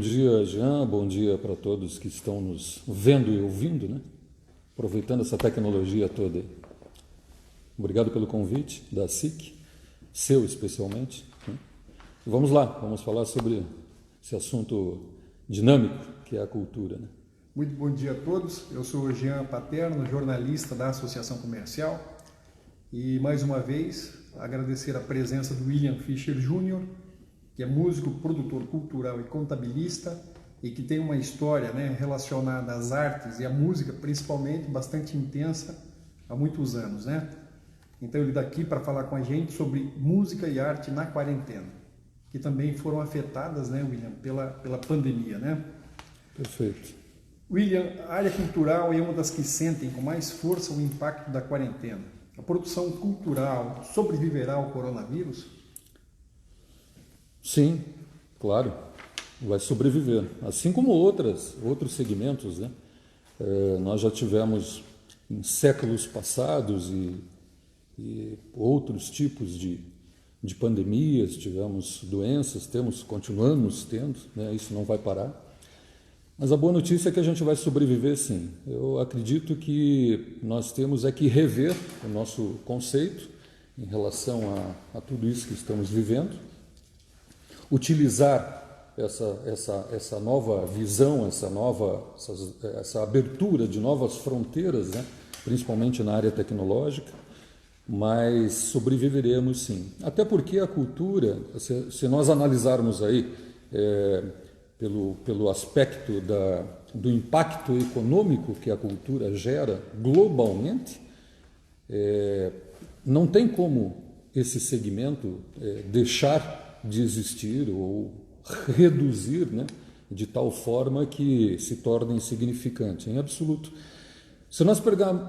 Bom dia, Jean. Bom dia para todos que estão nos vendo e ouvindo, né? Aproveitando essa tecnologia toda aí. Obrigado pelo convite da SIC, seu especialmente, né? E vamos lá, vamos falar sobre esse assunto dinâmico que é a cultura, né? Muito bom dia a todos. Eu sou o Jean Paterno, jornalista da Associação Comercial. E mais uma vez agradecer a presença do William Fischer Jr., que é músico, produtor cultural e contabilista e que tem uma história, né, relacionada às artes e à música, principalmente, bastante intensa há muitos anos, né? Então ele está aqui para falar com a gente sobre música e arte na quarentena, que também foram afetadas, né, William, pela pandemia, né? Perfeito. William, a área cultural é uma das que sentem com mais força o impacto da quarentena. A produção cultural sobreviverá ao coronavírus? Sim, claro, vai sobreviver. Assim como outros segmentos, né? Nós já tivemos em séculos passados e outros tipos de pandemias, tivemos doenças, continuamos tendo, né? Isso não vai parar. Mas a boa notícia é que a gente vai sobreviver, sim. Eu acredito que nós temos que rever o nosso conceito em relação a tudo isso que estamos vivendo, utilizar essa nova visão, essa abertura de novas fronteiras, né? Principalmente na área tecnológica, mas sobreviveremos sim. Até porque a cultura, se nós analisarmos aí pelo aspecto do impacto econômico que a cultura gera globalmente, não tem como esse segmento deixar de existir ou reduzir, né, de tal forma que se torne insignificante, em absoluto. Se nós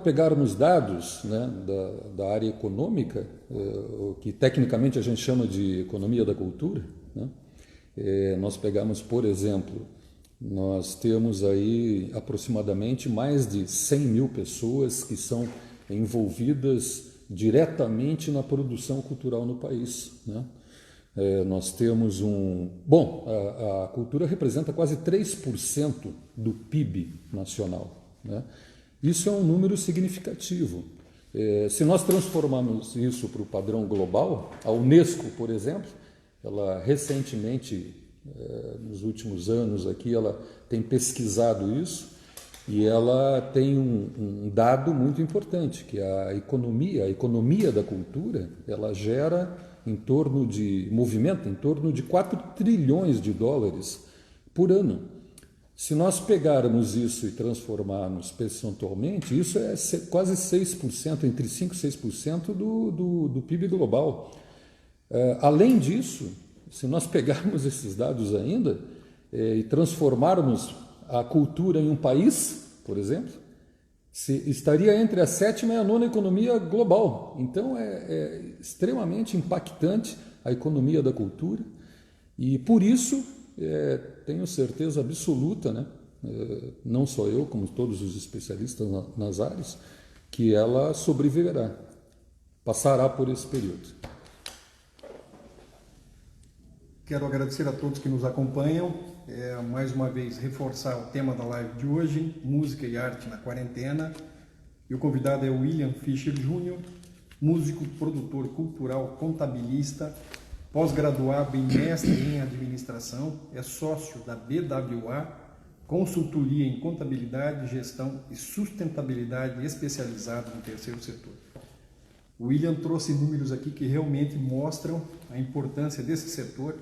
pegarmos dados, né, da área econômica, o que tecnicamente a gente chama de economia da cultura, né, nós pegamos, por exemplo, nós temos aí aproximadamente mais de 100 mil pessoas que são envolvidas diretamente na produção cultural no país, né? Nós temos a cultura representa quase 3% do PIB nacional, né? Isso é um número significativo. Se nós transformarmos isso para o padrão global, a Unesco, por exemplo, ela recentemente, nos últimos anos aqui, ela tem pesquisado isso e ela tem um dado muito importante, que a economia da cultura, ela gera movimenta em torno de 4 trilhões de dólares por ano. Se nós pegarmos isso e transformarmos percentualmente, isso é quase 6%, entre 5% e 6% do PIB global. Além disso, se nós pegarmos esses dados ainda e transformarmos a cultura em um país, por exemplo, estaria entre a 7ª e a 9ª economia global. Então é extremamente impactante a economia da cultura e por isso tenho certeza absoluta, né, não só eu, como todos os especialistas nas áreas, que ela sobreviverá, passará por esse período. Quero agradecer a todos que nos acompanham. Mais uma vez, reforçar o tema da live de hoje, música e arte na quarentena. E o convidado é o William Fischer Jr., músico, produtor cultural, contabilista, pós-graduado e mestre em administração, é sócio da BWA, consultoria em contabilidade, gestão e sustentabilidade especializada no terceiro setor. O William trouxe números aqui que realmente mostram a importância desse setor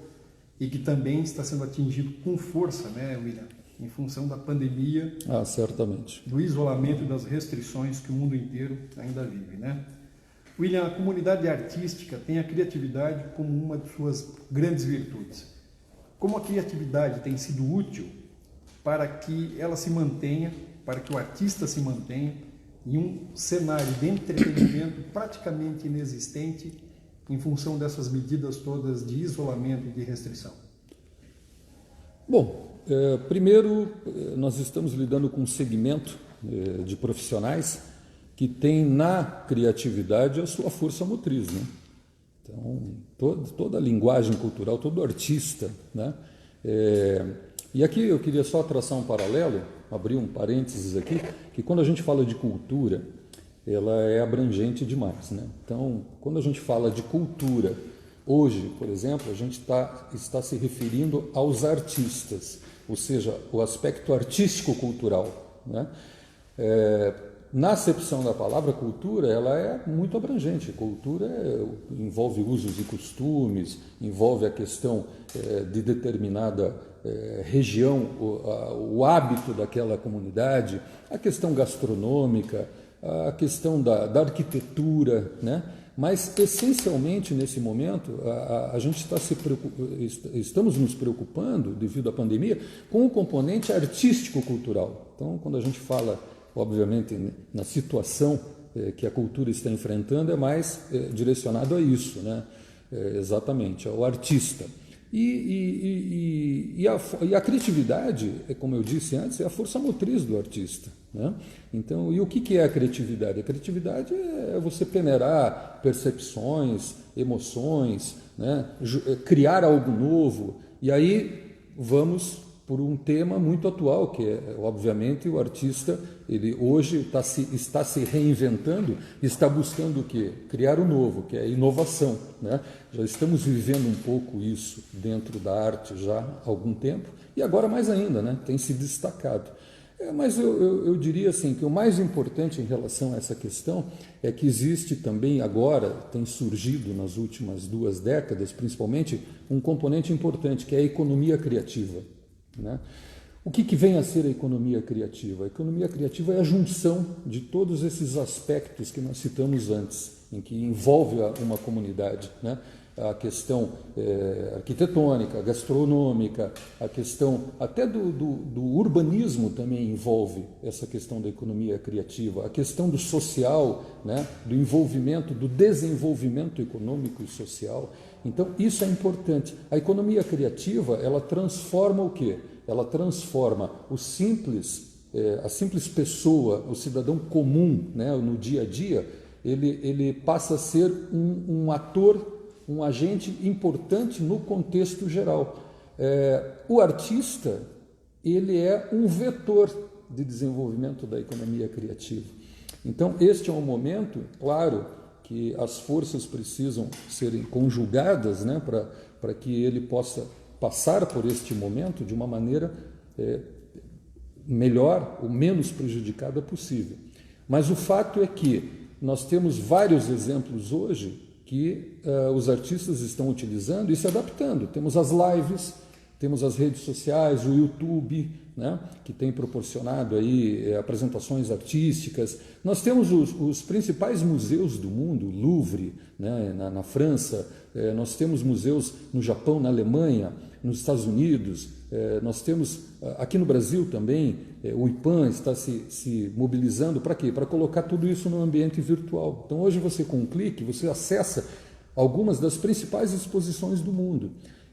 e que também está sendo atingido com força, né, William? Em função da pandemia, certamente, do isolamento e das restrições que o mundo inteiro ainda vive, né? William, a comunidade artística tem a criatividade como uma de suas grandes virtudes. Como a criatividade tem sido útil para que ela se mantenha, para que o artista se mantenha em um cenário de entretenimento praticamente inexistente em função dessas medidas todas de isolamento e de restrição? Bom, primeiro, nós estamos lidando com um segmento de profissionais que tem na criatividade a sua força motriz, né? Então, toda a linguagem cultural, todo artista, né, E aqui eu queria só traçar um paralelo, abrir um parênteses aqui, que quando a gente fala de cultura, ela é abrangente demais, né? Então, quando a gente fala de cultura, hoje, por exemplo, a gente está se referindo aos artistas, ou seja, o aspecto artístico-cultural, né? Na acepção da palavra cultura, ela é muito abrangente. Cultura envolve usos e costumes, envolve a questão de determinada região, o hábito daquela comunidade, a questão gastronômica, a questão da arquitetura, né? Mas, essencialmente, nesse momento, a gente estamos nos preocupando, devido à pandemia, com o componente artístico-cultural. Então, quando a gente fala, obviamente, na situação que a cultura está enfrentando, é mais direcionado a isso, né? Exatamente, ao artista. E a criatividade, como eu disse antes, é a força motriz do artista, né? Então, e o que é a criatividade? A criatividade é você peneirar percepções, emoções, né? Criar algo novo. E aí vamos por um tema muito atual, que é, obviamente, o artista, ele hoje está se reinventando, está buscando o quê? Criar o novo, que é a inovação, né? Já estamos vivendo um pouco isso dentro da arte já há algum tempo, e agora mais ainda, né? Tem se destacado. Mas eu diria assim, que o mais importante em relação a essa questão é que existe também agora, tem surgido nas últimas 2 décadas, principalmente, um componente importante, que é a economia criativa, né? O que vem a ser a economia criativa? A economia criativa é a junção de todos esses aspectos que nós citamos antes, em que envolve uma comunidade, né? A questão arquitetônica, gastronômica, a questão até do urbanismo também envolve essa questão da economia criativa, a questão do social, né? Do envolvimento, do desenvolvimento econômico e social. Então, isso é importante. A economia criativa, ela transforma o quê? Ela transforma a simples pessoa, o cidadão comum, né, no dia a dia, ele passa a ser um ator, um agente importante no contexto geral. O artista, ele é um vetor de desenvolvimento da economia criativa. Então, este é um momento, claro, que as forças precisam serem conjugadas, né, para que ele possa passar por este momento de uma maneira melhor ou menos prejudicada possível. Mas o fato é que nós temos vários exemplos hoje que os artistas estão utilizando e se adaptando. Temos as lives, temos as redes sociais, o YouTube, né, que tem proporcionado aí apresentações artísticas. Nós temos os principais museus do mundo, o Louvre, né, na França, nós temos museus no Japão, na Alemanha, nos Estados Unidos, nós temos aqui no Brasil também, o IPAM está se mobilizando para quê? Para colocar tudo isso no ambiente virtual. Então hoje você, com um clique, você acessa algumas das principais exposições do mundo.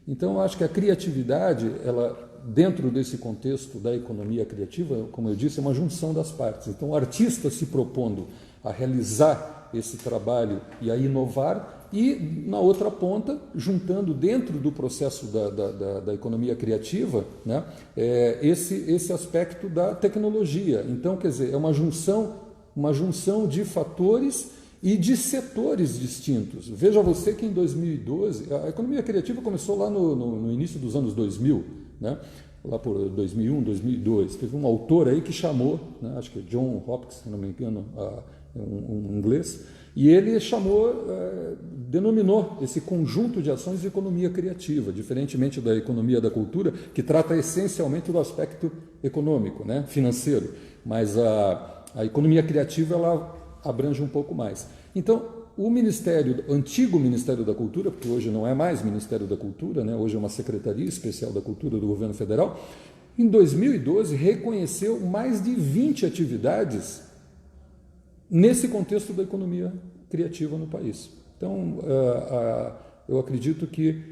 Então eu acho que a criatividade, ela, dentro desse contexto da economia criativa, como eu disse, é uma junção das partes. Então o artista se propondo a realizar esse trabalho e a inovar, e na outra ponta, juntando dentro do processo da economia criativa, né, esse aspecto da tecnologia. Então, quer dizer, é uma junção de fatores e de setores distintos. Veja você que em 2012, a economia criativa começou lá no início dos anos 2000, né, lá por 2001, 2002. Teve um autor aí que chamou, né, acho que é John Hopkins, se não me engano, um inglês, e ele denominou esse conjunto de ações de economia criativa, diferentemente da economia da cultura, que trata essencialmente do aspecto econômico, né, financeiro, mas a economia criativa, ela abrange um pouco mais. Então, o antigo Ministério da Cultura, porque hoje não é mais Ministério da Cultura, né, hoje é uma Secretaria Especial da Cultura do Governo Federal, em 2012 reconheceu mais de 20 atividades nesse contexto da economia criativa no país. Então, eu acredito que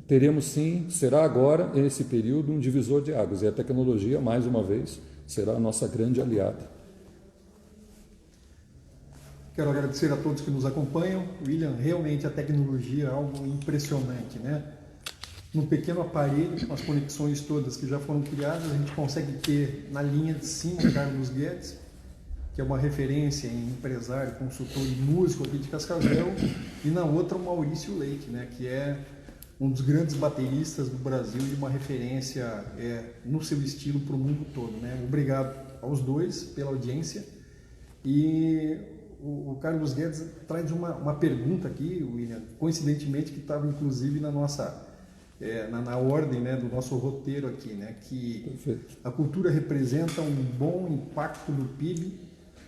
teremos sim, será agora, nesse período, um divisor de águas. E a tecnologia, mais uma vez, será a nossa grande aliada. Quero agradecer a todos que nos acompanham. William, realmente a tecnologia é algo impressionante, né? num pequeno aparelho, com as conexões todas que já foram criadas, a gente consegue ter na linha de cima o Carlos Guedes, que é uma referência em empresário, consultor e músico aqui de Cascavel, e na outra o Maurício Leite, né, que é um dos grandes bateristas do Brasil e uma referência no seu estilo para o mundo todo, né? Obrigado aos dois pela audiência. E o Carlos Guedes traz uma pergunta aqui, William, coincidentemente que estava inclusive na nossa na ordem, né, do nosso roteiro aqui, né, que Perfeito. a cultura representa um bom impacto no PIB,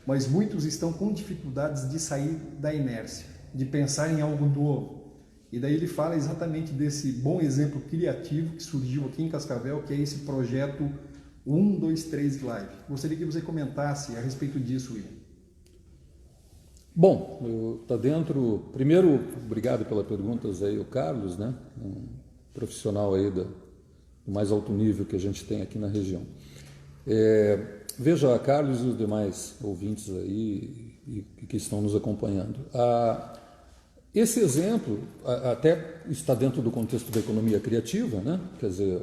mas muitos estão com dificuldades de sair da inércia, de pensar em algo novo. E daí ele fala exatamente desse bom exemplo criativo que surgiu aqui em Cascavel, que é esse projeto 123 Live. Gostaria que você comentasse a respeito disso, William. Bom, está dentro... Primeiro, obrigado pela pergunta aí, o Carlos, né? Um profissional aí do mais alto nível que a gente tem aqui na região. Veja, Carlos e os demais ouvintes aí que estão nos acompanhando. Esse exemplo até está dentro do contexto da economia criativa, né? Quer dizer,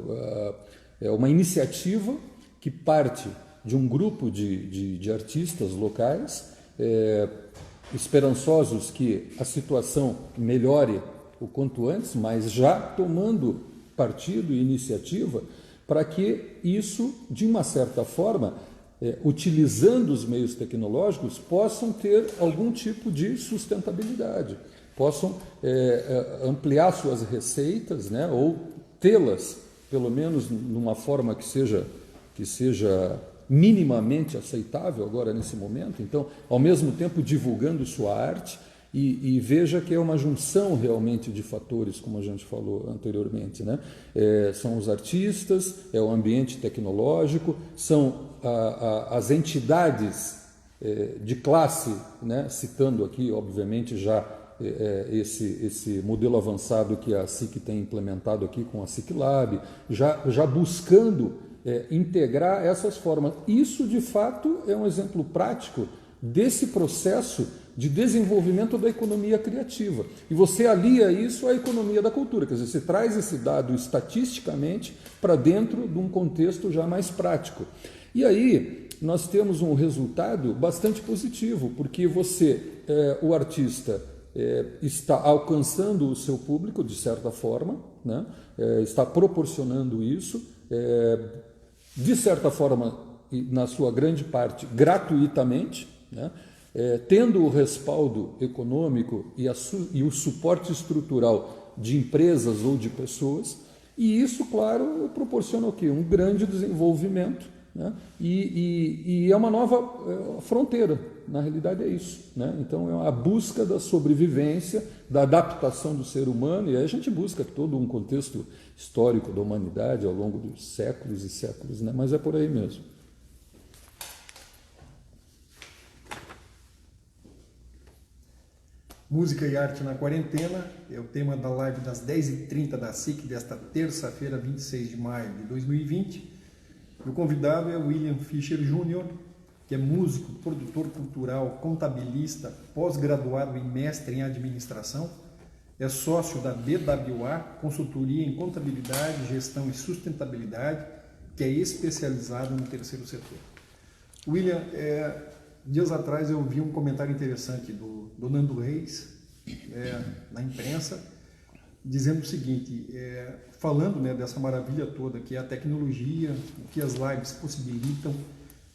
é uma iniciativa que parte de um grupo de artistas locais esperançosos que a situação melhore o quanto antes, mas já tomando partido e iniciativa para que isso, de uma certa forma, utilizando os meios tecnológicos, possam ter algum tipo de sustentabilidade, possam ampliar suas receitas, né, ou tê-las, pelo menos numa forma que seja minimamente aceitável agora nesse momento. Então, ao mesmo tempo divulgando sua arte, e veja que é uma junção realmente de fatores, como a gente falou anteriormente, né? São os artistas, é o ambiente tecnológico, são as entidades de classe, né? Citando aqui, obviamente, já esse modelo avançado que a SIC tem implementado aqui com a SIC Lab, já buscando integrar essas formas. Isso, de fato, é um exemplo prático desse processo de desenvolvimento da economia criativa. E você alia isso à economia da cultura, quer dizer, você traz esse dado estatisticamente para dentro de um contexto já mais prático. E aí nós temos um resultado bastante positivo, porque o artista está alcançando o seu público de certa forma, né? Está proporcionando isso, de certa forma, na sua grande parte, gratuitamente, né? Tendo o respaldo econômico e o suporte estrutural de empresas ou de pessoas, e isso, claro, proporciona o quê? Um grande desenvolvimento, né? E é uma nova fronteira, na realidade é isso, né? Então é a busca da sobrevivência, da adaptação do ser humano, e aí a gente busca todo um contexto histórico da humanidade ao longo dos séculos e séculos, né? Mas é por aí mesmo. Música e arte na quarentena é o tema da live das 10h30 da SIC desta terça-feira, 26 de maio de 2020. O convidado é o William Fischer Jr., que é músico, produtor cultural, contabilista, pós-graduado e mestre em administração. É sócio da BWA, consultoria em contabilidade, gestão e sustentabilidade, que é especializado no terceiro setor. William, dias atrás eu vi um comentário interessante do Nando Reis na imprensa, dizendo o seguinte, falando, né, dessa maravilha toda que é a tecnologia, o que as lives possibilitam,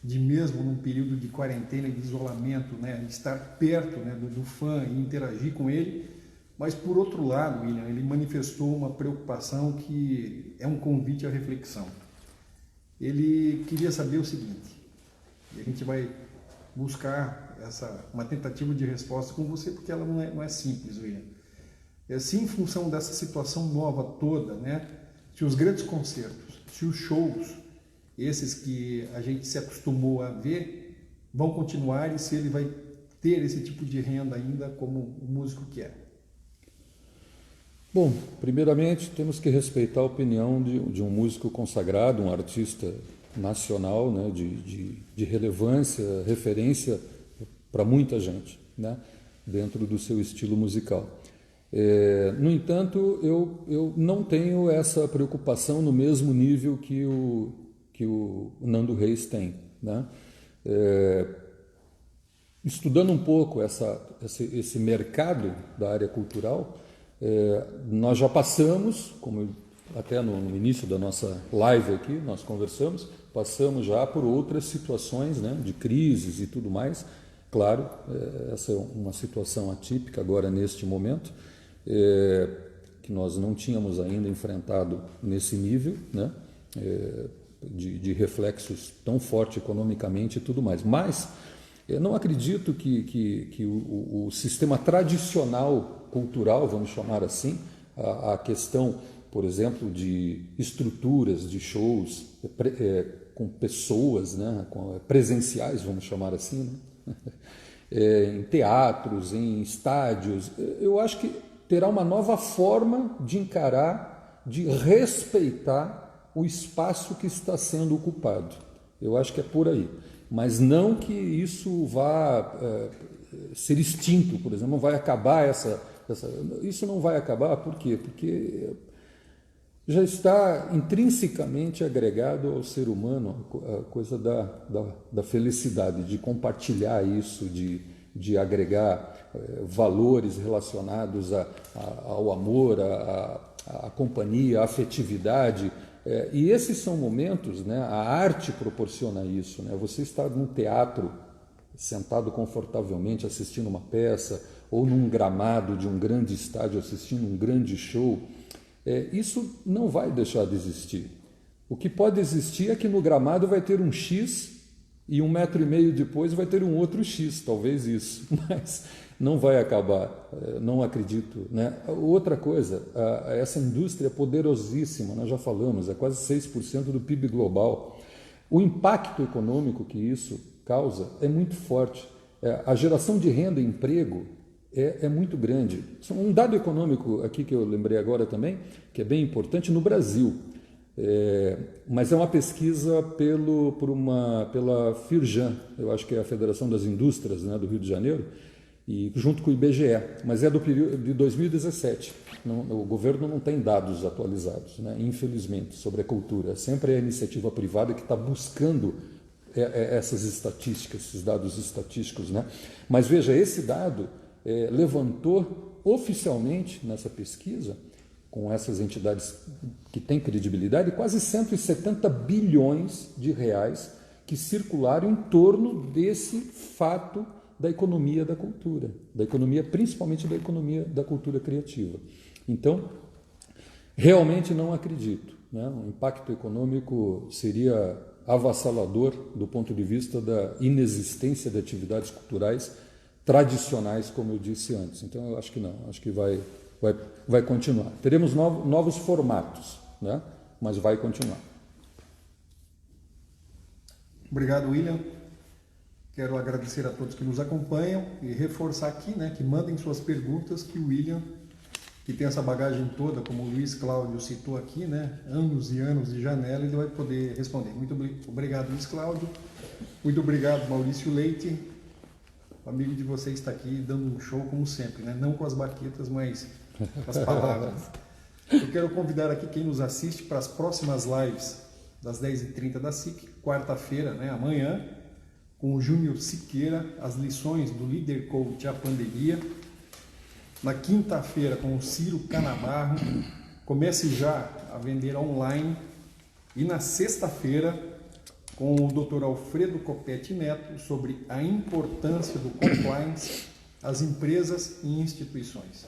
de mesmo num período de quarentena e de isolamento, né, de estar perto, né, do fã e interagir com ele, mas por outro lado, William, ele manifestou uma preocupação que é um convite à reflexão. Ele queria saber o seguinte, e a gente vai buscar uma tentativa de resposta com você, porque ela não é simples, William. Se em função dessa situação nova toda, né, se os grandes concertos, se os shows, esses que a gente se acostumou a ver, vão continuar, e se ele vai ter esse tipo de renda ainda como o músico que é. Bom, primeiramente temos que respeitar a opinião de um músico consagrado, um artista nacional, né, de relevância, referência para muita gente, né, dentro do seu estilo musical. No entanto, eu não tenho essa preocupação no mesmo nível que o Nando Reis tem, né? Estudando um pouco esse mercado da área cultural, nós já passamos, como até no início da nossa live aqui, nós conversamos, passamos já por outras situações, né, de crises e tudo mais. Claro, essa é uma situação atípica agora neste momento, que nós não tínhamos ainda enfrentado nesse nível, né, de reflexos tão forte economicamente e tudo mais. Mas eu não acredito que o sistema tradicional cultural, vamos chamar assim, a questão, por exemplo, de estruturas de shows com pessoas, né, presenciais, vamos chamar assim, né, em teatros, em estádios, eu acho que terá uma nova forma de encarar, de respeitar o espaço que está sendo ocupado. Eu acho que é por aí. Mas não que isso vá ser extinto, por exemplo, não vai acabar isso não vai acabar, por quê? Porque já está intrinsecamente agregado ao ser humano a coisa da felicidade, de compartilhar isso, de agregar valores relacionados ao amor, à companhia, à afetividade. E esses são momentos, né, a arte proporciona isso, né, você está num teatro sentado confortavelmente assistindo uma peça, ou num gramado de um grande estádio assistindo um grande show, isso não vai deixar de existir. O que pode existir é que no gramado vai ter um X e 1,5 metro depois vai ter um outro X, talvez isso, mas não vai acabar, não acredito, né? Outra coisa, essa indústria é poderosíssima, nós já falamos, é quase 6% do PIB global. O impacto econômico que isso causa é muito forte. A geração de renda e emprego é muito grande. Um dado econômico aqui que eu lembrei agora também, que é bem importante, no Brasil, mas é uma pesquisa pela Firjan, eu acho que é a Federação das Indústrias, né, do Rio de Janeiro, e junto com o IBGE, mas é do período de 2017. O governo não tem dados atualizados, né, infelizmente, sobre a cultura. Sempre é a iniciativa privada que está buscando essas estatísticas, esses dados estatísticos, né? Mas veja, esse dado levantou oficialmente nessa pesquisa, com essas entidades que têm credibilidade, quase 170 bilhões de reais que circularam em torno desse fato da economia da cultura, da economia, principalmente da economia da cultura criativa. Então, realmente não acredito, né? O impacto econômico seria avassalador do ponto de vista da inexistência de atividades culturais tradicionais, como eu disse antes. Então, eu acho que não, acho que vai continuar. Teremos novos formatos, né? Mas vai continuar. Obrigado, William. Quero agradecer a todos que nos acompanham e reforçar aqui, né, que mandem suas perguntas, que o William, que tem essa bagagem toda, como o Luiz Cláudio citou aqui, né, anos e anos de janela, ele vai poder responder. Muito obrigado, Luiz Cláudio. Muito obrigado, Maurício Leite. O amigo de vocês está aqui dando um show como sempre, né? Não com as baquetas, mas com as palavras. Eu quero convidar aqui quem nos assiste para as próximas lives das 10h30 da SIC, quarta-feira, né, amanhã, com o Júnior Siqueira, as lições do Líder Coach à pandemia. Na quinta-feira, com o Ciro Canabarro, comece já a vender online. E na sexta-feira, com o Dr. Alfredo Copete Neto, sobre a importância do compliance às empresas e instituições.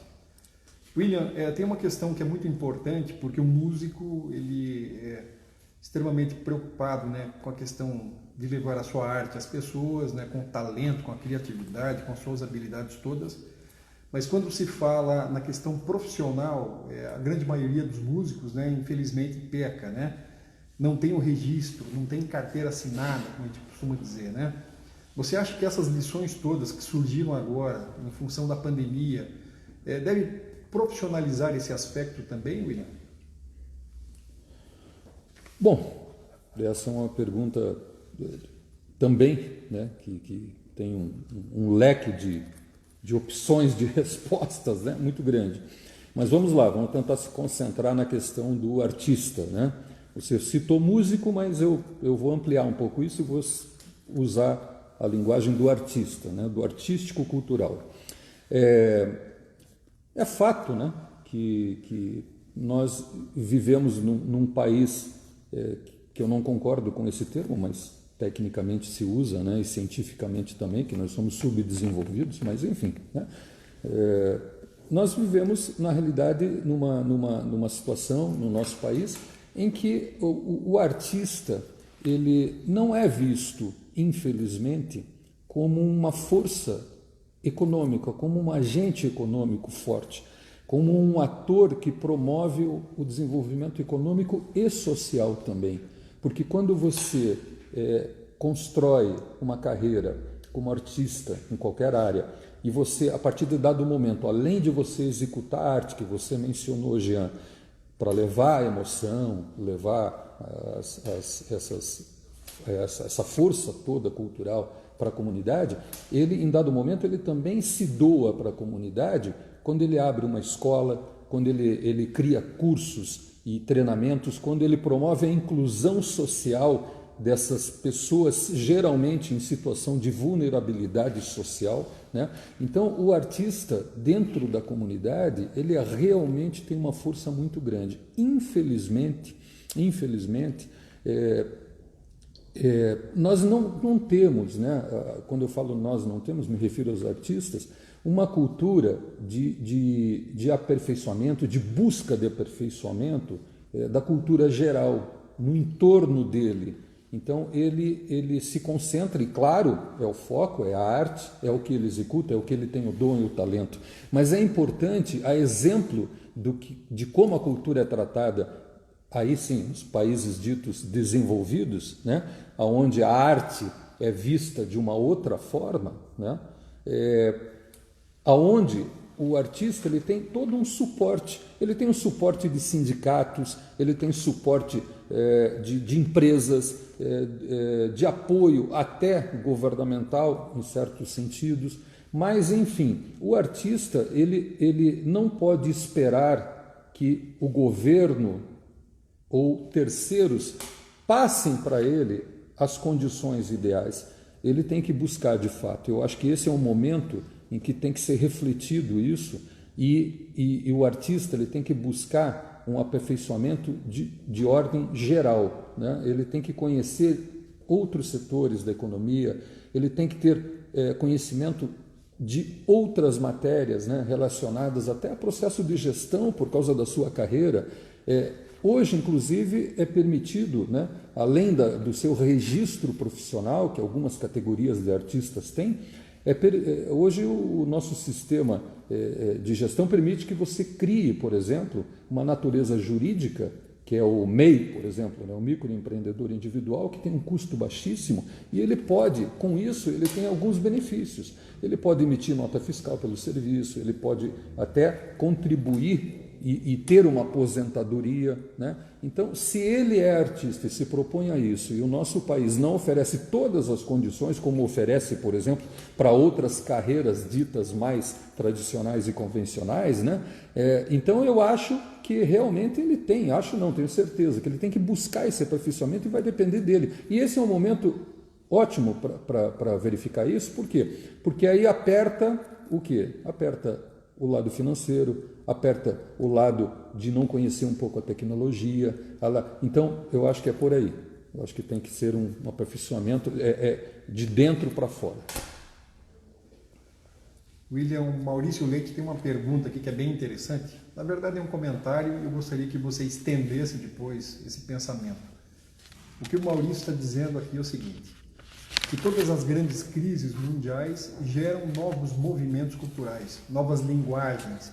William, tem uma questão que é muito importante, porque o músico ele é extremamente preocupado, né, com a questão de levar a sua arte às pessoas, né, com o talento, com a criatividade, com as suas habilidades todas. Mas quando se fala na questão profissional, a grande maioria dos músicos, né, infelizmente peca, né? Não tem o registro, não tem carteira assinada, como a gente costuma dizer, né? Você acha que essas lições todas que surgiram agora, em função da pandemia, devem profissionalizar esse aspecto também, William? Bom, essa é uma pergunta também, né, que tem um leque de opções de respostas, né? Muito grande. Mas vamos lá, vamos tentar se concentrar na questão do artista, né? Você citou músico, mas eu vou ampliar um pouco isso e vou usar a linguagem do artista, né? Do artístico-cultural. É fato, né? que nós vivemos num país que eu não concordo com esse termo, mas tecnicamente se usa, né? E cientificamente também, que nós somos subdesenvolvidos, mas enfim, né? Nós vivemos, na realidade, numa situação no nosso país em que o artista ele não é visto, infelizmente, como uma força econômica, como um agente econômico forte, como um ator que promove o desenvolvimento econômico e social também. Porque quando você constrói uma carreira como artista em qualquer área, e você, a partir de dado momento, além de você executar a arte que você mencionou, Jean, para levar a emoção, levar essa força toda cultural para a comunidade, ele, em dado momento, ele também se doa para a comunidade quando ele abre uma escola, quando ele cria cursos e treinamentos, quando ele promove a inclusão social dessas pessoas, geralmente em situação de vulnerabilidade social, né? Então, o artista, dentro da comunidade, ele realmente tem uma força muito grande. Infelizmente, nós não temos, né? Quando eu falo nós não temos, me refiro aos artistas, uma cultura de aperfeiçoamento, de busca de aperfeiçoamento da cultura geral, no entorno dele. Então, ele se concentra, e claro, é o foco, é a arte, é o que ele executa, é o que ele tem o dom e o talento. Mas é importante, a exemplo de como a cultura é tratada, aí sim, nos países ditos desenvolvidos, né, onde a arte é vista de uma outra forma, né, aonde o artista ele tem todo um suporte, ele tem um suporte de sindicatos, ele tem suporte de empresas, de apoio até governamental em certos sentidos, mas enfim, o artista ele não pode esperar que o governo ou terceiros passem para ele as condições ideais. Ele tem que buscar de fato. Eu acho que esse é um momento em que tem que ser refletido isso e o artista ele tem que buscar um aperfeiçoamento de ordem geral, né? Ele tem que conhecer outros setores da economia, ele tem que ter conhecimento de outras matérias, né, relacionadas até a processo de gestão por causa da sua carreira. Hoje, inclusive, é permitido, né, além do seu registro profissional, que algumas categorias de artistas têm, hoje o nosso sistema de gestão permite que você crie, por exemplo, uma natureza jurídica, que é o MEI, por exemplo, né, o microempreendedor individual, que tem um custo baixíssimo, e ele pode, com isso, ele tem alguns benefícios. Ele pode emitir nota fiscal pelo serviço, ele pode até contribuir e ter uma aposentadoria, né? Então, se ele é artista e se propõe a isso, e o nosso país não oferece todas as condições, como oferece, por exemplo, para outras carreiras ditas mais tradicionais e convencionais, né? Então eu acho que realmente ele tem, tenho certeza, que ele tem que buscar esse aperfeiçoamento e vai depender dele. E esse é um momento ótimo para verificar isso, por quê? Porque aí aperta o quê? Aperta o lado financeiro, aperta o lado de não conhecer um pouco a tecnologia. Então, eu acho que é por aí. Eu acho que tem que ser um aperfeiçoamento de dentro para fora. William, Maurício Leite tem uma pergunta aqui que é bem interessante. Na verdade, é um comentário e eu gostaria que você estendesse depois esse pensamento. O que o Maurício está dizendo aqui é o seguinte: que todas as grandes crises mundiais geram novos movimentos culturais, novas linguagens.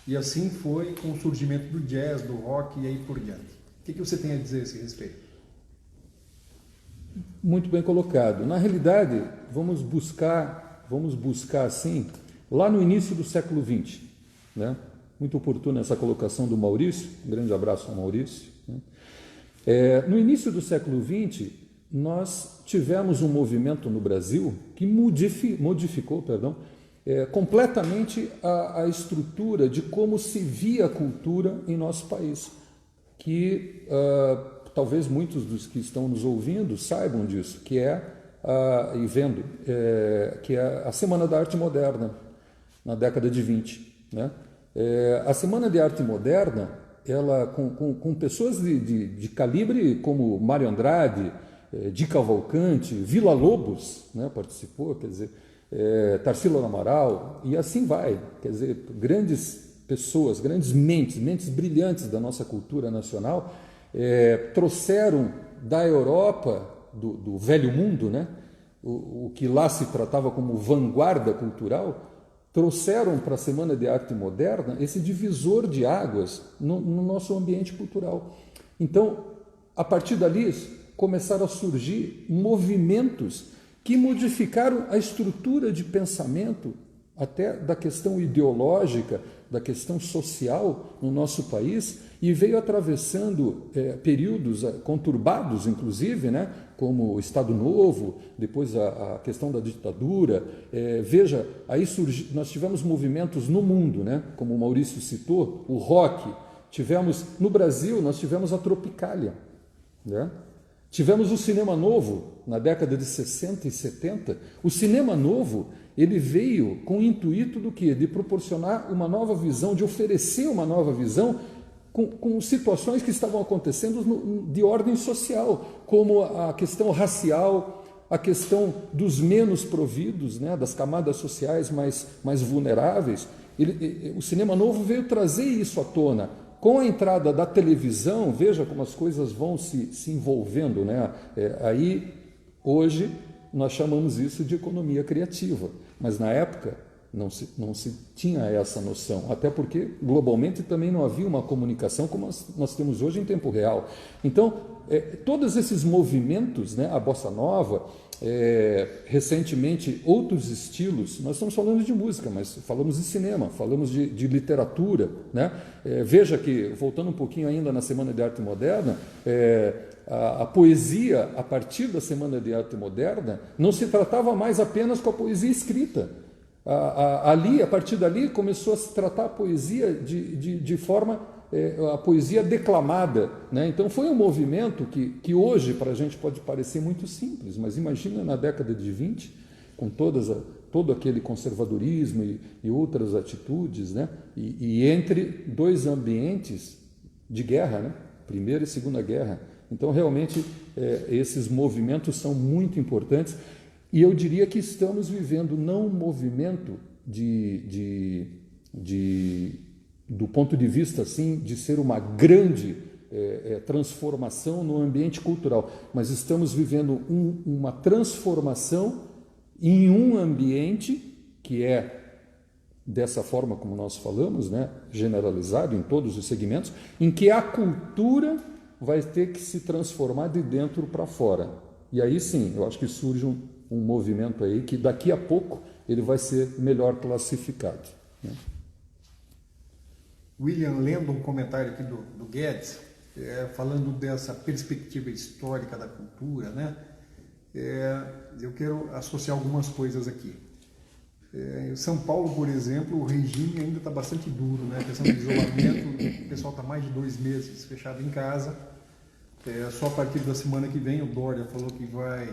E assim foi com o surgimento do jazz, do rock e aí por diante. O que você tem a dizer a esse respeito? Muito bem colocado. Na realidade, vamos buscar assim, lá no início do século XX, né? Muito oportuna essa colocação do Maurício, um grande abraço ao Maurício, né? No início do século XX, nós tivemos um movimento no Brasil que modificou completamente a estrutura de como se via a cultura em nosso país, que talvez muitos dos que estão nos ouvindo saibam disso, que é, e vendo, que é a Semana da Arte Moderna, na década de 20. Né? A Semana de Arte Moderna, ela, com pessoas de calibre como Mário Andrade, Di Cavalcanti, Villa-Lobos, né, participou, quer dizer, Tarsila do Amaral, e assim vai, quer dizer, grandes pessoas, grandes mentes brilhantes da nossa cultura nacional, trouxeram da Europa, do velho mundo, né, o que lá se tratava como vanguarda cultural, trouxeram para a Semana de Arte Moderna esse divisor de águas no nosso ambiente cultural. Então, a partir dali, começaram a surgir movimentos que modificaram a estrutura de pensamento, até da questão ideológica, da questão social no nosso país, e veio atravessando períodos conturbados, inclusive, né, como o Estado Novo, depois a questão da ditadura. Veja, aí nós tivemos movimentos no mundo, né, como o Maurício citou, o rock. No Brasil, nós tivemos a Tropicália, né? Tivemos o cinema novo na década de 60 e 70. O cinema novo, ele veio com o intuito do quê? De proporcionar uma nova visão, de oferecer uma nova visão com situações que estavam acontecendo de ordem social, como a questão racial, a questão dos menos providos, né, das camadas sociais mais vulneráveis. O cinema novo veio trazer isso à tona. Com a entrada da televisão, veja como as coisas vão se envolvendo, né? Aí, hoje, nós chamamos isso de economia criativa, mas na época não se tinha essa noção, até porque globalmente também não havia uma comunicação como nós temos hoje em tempo real. Então, todos esses movimentos, né, a bossa nova, recentemente outros estilos, nós estamos falando de música, mas falamos de cinema, falamos de literatura, né? Veja que, voltando um pouquinho ainda na Semana de Arte Moderna, a poesia, a partir da Semana de Arte Moderna, não se tratava mais apenas com a poesia escrita. A partir dali, começou a se tratar a poesia de forma a poesia declamada, né? Então foi um movimento que hoje para a gente pode parecer muito simples, mas imagina na década de 20, com todo aquele conservadorismo e outras atitudes, né? E entre dois ambientes de guerra, né? Primeira e Segunda Guerra. Então realmente esses movimentos são muito importantes, e eu diria que estamos vivendo não um movimento do ponto de vista assim, de ser uma grande transformação no ambiente cultural, mas estamos vivendo uma transformação em um ambiente que é dessa forma como nós falamos, né, generalizado em todos os segmentos, em que a cultura vai ter que se transformar de dentro para fora. E aí sim, eu acho que surge um movimento aí que daqui a pouco ele vai ser melhor classificado, né? William, lendo um comentário aqui do Guedes, falando dessa perspectiva histórica da cultura, né? Eu quero associar algumas coisas aqui. Em São Paulo, por exemplo, o regime ainda está bastante duro, né? A questão do isolamento, o pessoal está mais de 2 meses fechado em casa. Só a partir da semana que vem, o Dória falou que vai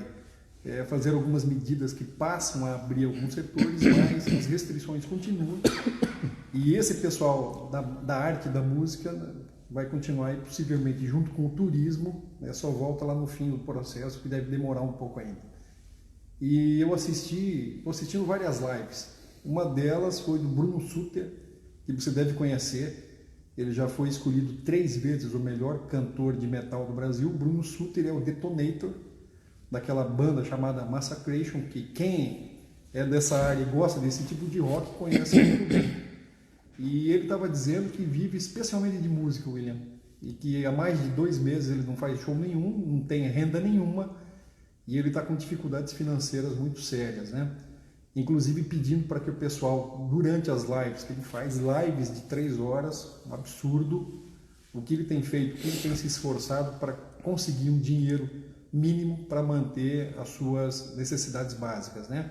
fazer algumas medidas que passam a abrir alguns setores, mas as restrições continuam. E esse pessoal da arte e da música vai continuar aí, possivelmente junto com o turismo, né, só volta lá no fim do processo, que deve demorar um pouco ainda. E eu estou assistindo várias lives. Uma delas foi do Bruno Sutter, que você deve conhecer. Ele já foi escolhido 3 vezes o melhor cantor de metal do Brasil. O Bruno Sutter é o Detonator, daquela banda chamada Massacration, que quem é dessa área e gosta desse tipo de rock conhece muito bem. E ele estava dizendo que vive especialmente de música, William, e que há mais de 2 meses ele não faz show nenhum, não tem renda nenhuma, e ele está com dificuldades financeiras muito sérias, né? Inclusive pedindo para que o pessoal, durante as lives, que ele faz lives de 3 horas, um absurdo, o que ele tem feito, o que ele tem se esforçado para conseguir um dinheiro mínimo para manter as suas necessidades básicas, né?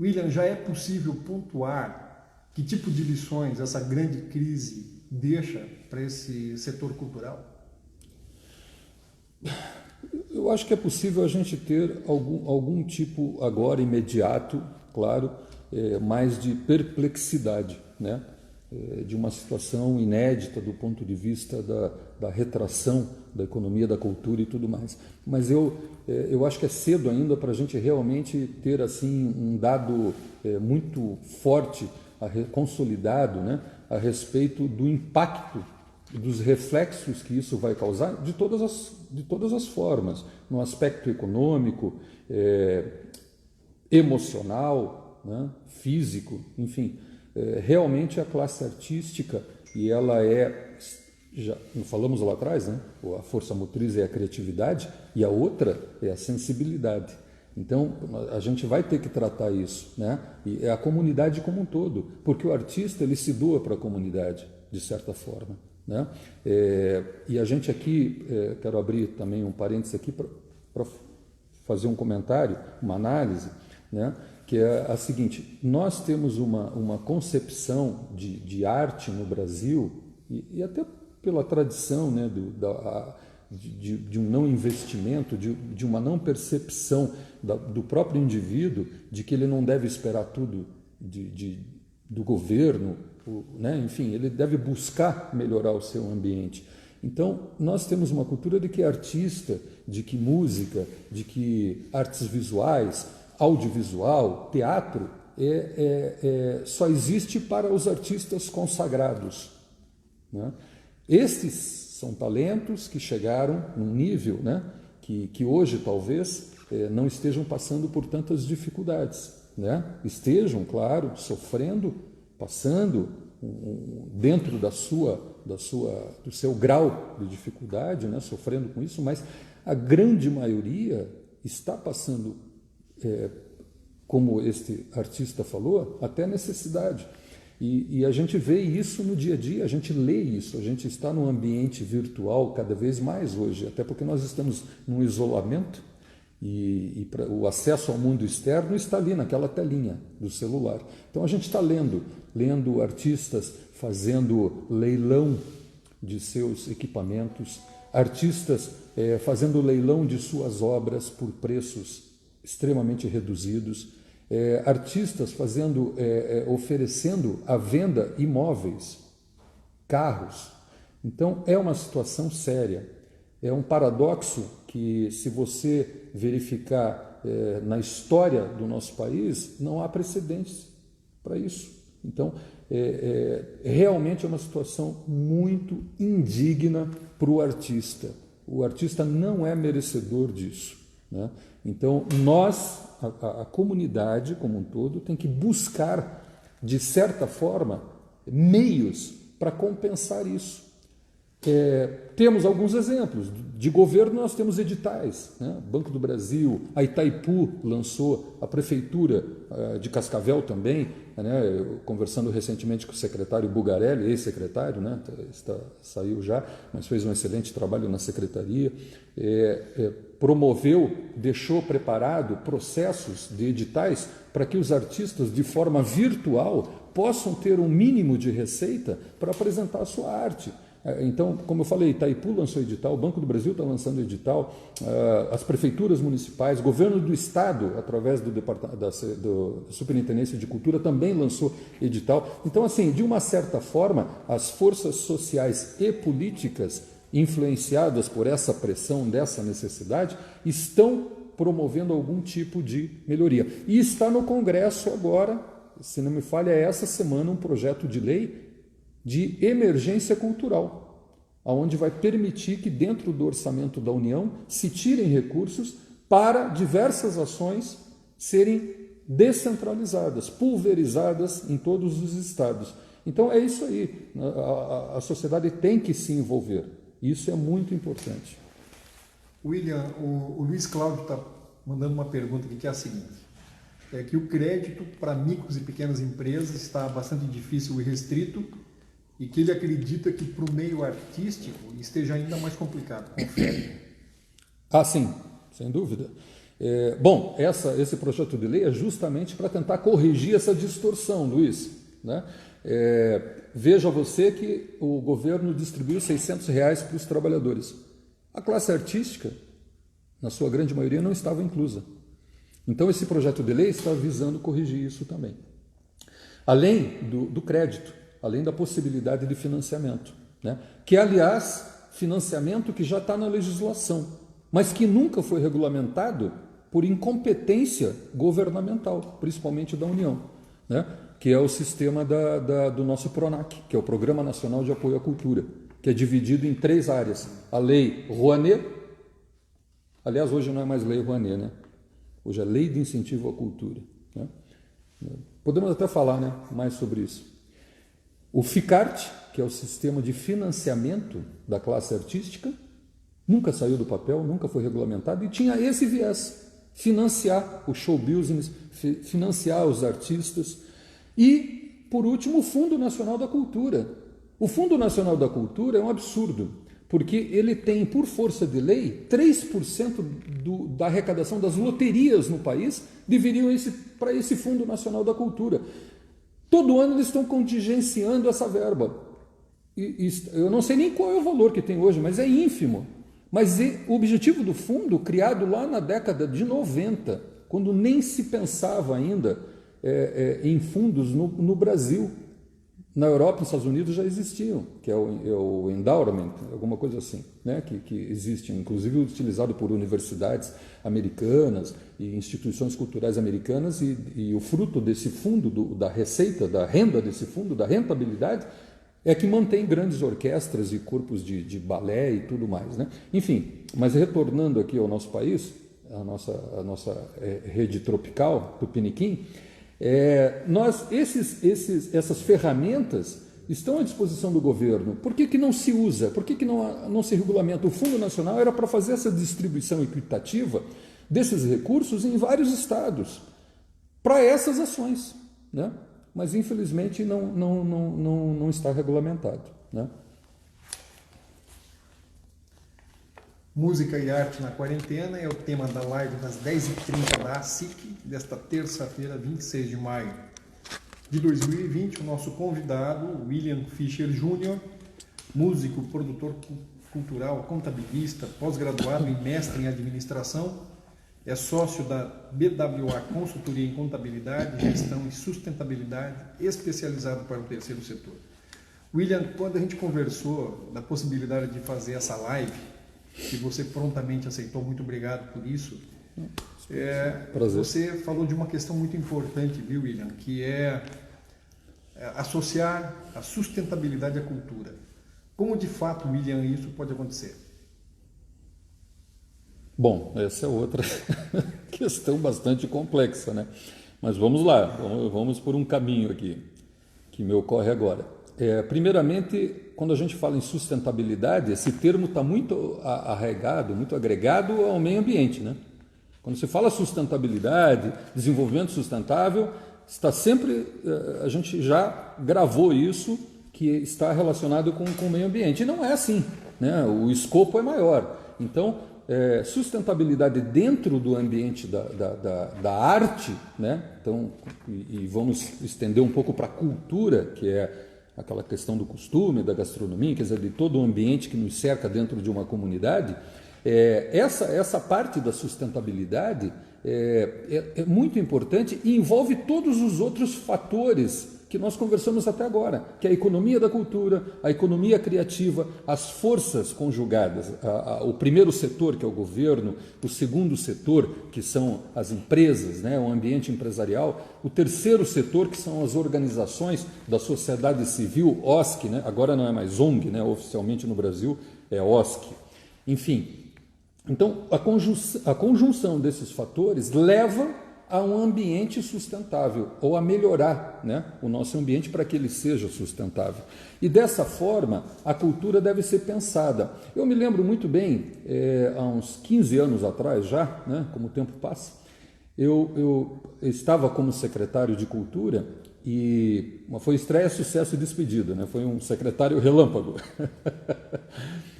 William, já é possível pontuar que tipo de lições essa grande crise deixa para esse setor cultural? Eu acho que é possível a gente ter algum tipo, agora imediato, claro, mais de perplexidade, né? De uma situação inédita do ponto de vista da retração da economia, da cultura e tudo mais. Mas eu acho que é cedo ainda para a gente realmente ter assim um dado muito forte, consolidado, né? A respeito do impacto, dos reflexos que isso vai causar de todas as formas, no aspecto econômico, emocional, né, físico, enfim. Realmente a classe artística, e ela já falamos lá atrás, né, a força motriz é a criatividade e a outra é a sensibilidade. Então, a gente vai ter que tratar isso, né? E é a comunidade como um todo, porque o artista ele se doa para a comunidade, de certa forma, né? E a gente aqui, quero abrir também um parênteses aqui para fazer um comentário, uma análise, né? Que é a seguinte: nós temos uma concepção de arte no Brasil, e até pela tradição, né, de um não investimento, de uma não percepção do próprio indivíduo, de que ele não deve esperar tudo do governo, né? Enfim, ele deve buscar melhorar o seu ambiente. Então, nós temos uma cultura de que artista, de que música, de que artes visuais, audiovisual, teatro, só existe para os artistas consagrados, né? Estes são talentos que chegaram num nível, né, que hoje talvez não estejam passando por tantas dificuldades, né? Estejam, claro, sofrendo, passando dentro do seu grau de dificuldade, né, sofrendo com isso, mas a grande maioria está passando, como este artista falou, até necessidade. E a gente vê isso no dia a dia, a gente lê isso, a gente está num ambiente virtual cada vez mais hoje, até porque nós estamos num isolamento e o acesso ao mundo externo está ali naquela telinha do celular. Então a gente está lendo artistas fazendo leilão de seus equipamentos, artistas fazendo leilão de suas obras por preços extremamente reduzidos, artistas oferecendo à venda imóveis, carros. Então é uma situação séria. É um paradoxo que, se você verificar na história do nosso país, não há precedentes para isso. Então, realmente é uma situação muito indigna para o artista. O artista não é merecedor disso, né? Então, nós, a comunidade como um todo, tem que buscar, de certa forma, meios para compensar isso. Temos alguns exemplos. De governo, nós temos editais, né? Banco do Brasil, a Itaipu lançou, a Prefeitura de Cascavel também, né? Eu, conversando recentemente com o secretário Bugarelli, ex-secretário, né? Saiu já, mas fez um excelente trabalho na secretaria, promoveu, deixou preparado processos de editais para que os artistas, de forma virtual, possam ter um mínimo de receita para apresentar a sua arte. Então, como eu falei, Itaipu lançou edital, o Banco do Brasil está lançando edital, as prefeituras municipais, governo do estado, através da Superintendência de Cultura, também lançou edital. Então, assim, de uma certa forma, as forças sociais e políticas influenciadas por essa pressão, dessa necessidade, estão promovendo algum tipo de melhoria. E está no Congresso agora, se não me falha, essa semana, um projeto de lei de emergência cultural, onde vai permitir que dentro do orçamento da União se tirem recursos para diversas ações serem descentralizadas, pulverizadas em todos os estados. Então é isso aí, a sociedade tem que se envolver, isso é muito importante. William, o Luiz Cláudio está mandando uma pergunta aqui que é a seguinte: que o crédito para micros e pequenas empresas está bastante difícil e restrito, e que ele acredita que para o meio artístico esteja ainda mais complicado. Confere? Sim, sem dúvida. Bom, esse projeto de lei é justamente para tentar corrigir essa distorção, Luiz, né? Veja você que o governo distribuiu R$600 para os trabalhadores. A classe artística, na sua grande maioria, não estava inclusa. Então, esse projeto de lei está visando corrigir isso também. Além do crédito, além da possibilidade de financiamento, né? Que, aliás, financiamento que já está na legislação, mas que nunca foi regulamentado por incompetência governamental, principalmente da União, né? Que é o sistema do nosso PRONAC, que é o Programa Nacional de Apoio à Cultura, que é dividido em 3 áreas. A Lei Rouanet, aliás, hoje não é mais Lei Rouanet, né? Hoje é Lei de Incentivo à Cultura, né? Podemos até falar, né, mais sobre isso. O FICART, que é o sistema de financiamento da classe artística, nunca saiu do papel, nunca foi regulamentado e tinha esse viés, financiar o show business, financiar os artistas. E, por último, o Fundo Nacional da Cultura. O Fundo Nacional da Cultura é um absurdo, porque ele tem, por força de lei, 3% da arrecadação das loterias no país deveriam para esse Fundo Nacional da Cultura. Todo ano eles estão contingenciando essa verba. Eu não sei nem qual é o valor que tem hoje, mas é ínfimo. Mas o objetivo do fundo, criado lá na década de 90, quando nem se pensava ainda em fundos no Brasil. Na Europa e nos Estados Unidos já existiam, que é o endowment, alguma coisa assim, né? que existe, inclusive utilizado por universidades americanas e instituições culturais americanas, e o fruto desse fundo, da receita, da renda desse fundo, da rentabilidade, é que mantém grandes orquestras e corpos de balé e tudo mais, né? Enfim, mas retornando aqui ao nosso país, a nossa rede tropical, Tupiniquim, essas ferramentas estão à disposição do governo. Por que não se usa? Por que não se regulamenta? O Fundo Nacional era para fazer essa distribuição equitativa desses recursos em vários estados, para essas ações, né? Mas infelizmente não está regulamentado, né? Música e arte na quarentena é o tema da live das 10h30 da ASIC, desta terça-feira, 26 de maio de 2020. O nosso convidado, William Fischer Jr., músico, produtor cultural, contabilista, pós-graduado e mestre em administração, é sócio da BWA Consultoria em Contabilidade, Gestão e Sustentabilidade, especializado para o terceiro setor. William, quando a gente conversou da possibilidade de fazer essa live, que você prontamente aceitou, muito obrigado por isso. Você falou de uma questão muito importante, viu, William, que é associar a sustentabilidade à cultura. Como de fato, William, isso pode acontecer? Bom, essa é outra questão bastante complexa, né? Mas vamos lá, vamos por um caminho aqui que me ocorre agora. Primeiramente, quando a gente fala em sustentabilidade, esse termo está muito arraigado, muito agregado ao meio ambiente, né? Quando se fala sustentabilidade, desenvolvimento sustentável, está sempre, a gente já gravou isso, que está relacionado com o meio ambiente. E não é assim, né? O escopo é maior. Então, sustentabilidade dentro do ambiente da arte, né? Então, e vamos estender um pouco para a cultura, que é aquela questão do costume, da gastronomia, quer dizer, de todo o ambiente que nos cerca dentro de uma comunidade. Essa parte da sustentabilidade é muito importante e envolve todos os outros fatores que nós conversamos até agora, que é a economia da cultura, a economia criativa, as forças conjugadas, o primeiro setor, que é o governo, o segundo setor, que são as empresas, né, o ambiente empresarial, o terceiro setor, que são as organizações da sociedade civil, OSC, né, agora não é mais ONG, né, oficialmente no Brasil é OSC. Enfim, então a conjunção desses fatores leva a um ambiente sustentável, ou a melhorar, né, o nosso ambiente para que ele seja sustentável. E dessa forma, a cultura deve ser pensada. Eu me lembro muito bem, há uns 15 anos atrás já, né, como o tempo passa, Eu estava como secretário de Cultura e foi estreia, sucesso e despedida, né? Foi um secretário relâmpago.